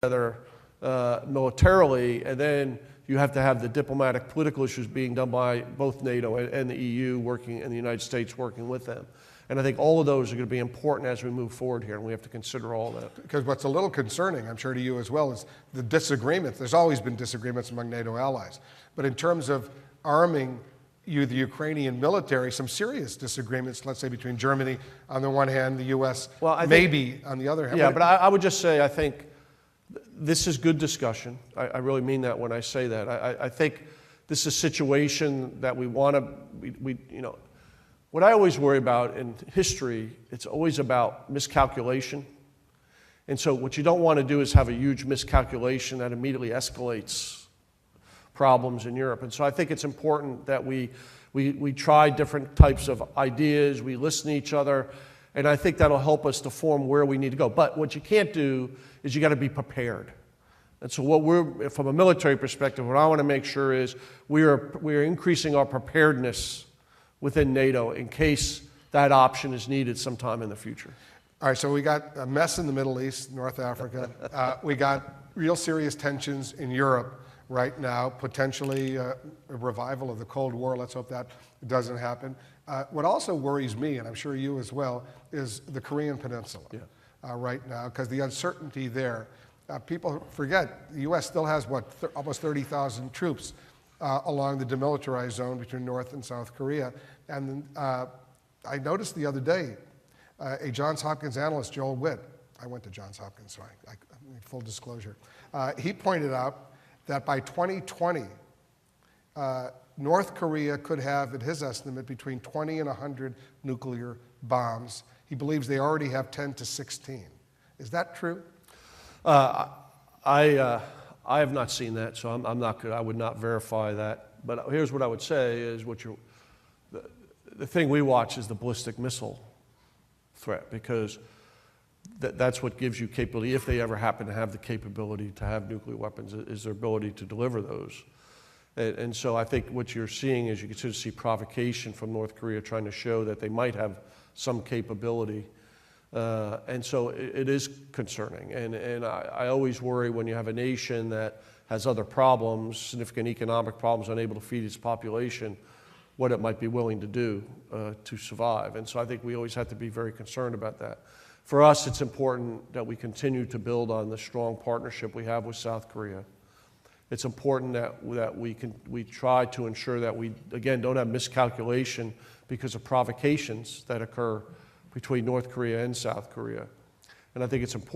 together militarily, and then you have to have the diplomatic political issues being done by both NATO and the EU working, and the United States working with them. And I think all of those are going to be important as we move forward here, and we have to consider all that. Because what's a little concerning, I'm sure to you as well, is the disagreements. There's always been disagreements among NATO allies. But in terms of arming the Ukrainian military, some serious disagreements, let's say between Germany on the one hand, the U.S. maybe on the other hand. Yeah, but I would just say I think this is good discussion. I really mean that when I say that. I think this is a situation that we want to, what I always worry about in history, it's always about miscalculation. And so what you don't want to do is have a huge miscalculation that immediately escalates problems in Europe. And so I think it's important that we try different types of ideas, we listen to each other, and I think that'll help us to form where we need to go. But what you can't do is you got to be prepared. And so from a military perspective, what I want to make sure is we are increasing our preparedness within NATO in case that option is needed sometime in the future. All right, so we got a mess in the Middle East, North Africa. We got real serious tensions in Europe right now, potentially a revival of the Cold War. Let's hope that doesn't happen. What also worries me, and I'm sure you as well, is the Korean Peninsula right now, because the uncertainty there. People forget, the U.S. still has, almost 30,000 troops along the demilitarized zone between North and South Korea. And I noticed the other day, a Johns Hopkins analyst, Joel Witt, I went to Johns Hopkins, so I full disclosure, he pointed out that by 2020, North Korea could have, in his estimate, between 20 and 100 nuclear bombs. He believes they already have 10 to 16. Is that true? I have not seen that, so I'm not good. I would not verify that. But here's what I would say is the thing we watch is the ballistic missile threat, because that's what gives you capability, if they ever happen to have the capability to have nuclear weapons, is their ability to deliver those. And so I think what you're seeing is you can see provocation from North Korea trying to show that they might have some capability. And so it is concerning. And I always worry when you have a nation that has other problems, significant economic problems, unable to feed its population, what it might be willing to do to survive. And so I think we always have to be very concerned about that. For us, it's important that we continue to build on the strong partnership we have with South Korea. It's important that we try to ensure that we, again, don't have miscalculation because of provocations that occur between North Korea and South Korea. And I think it's important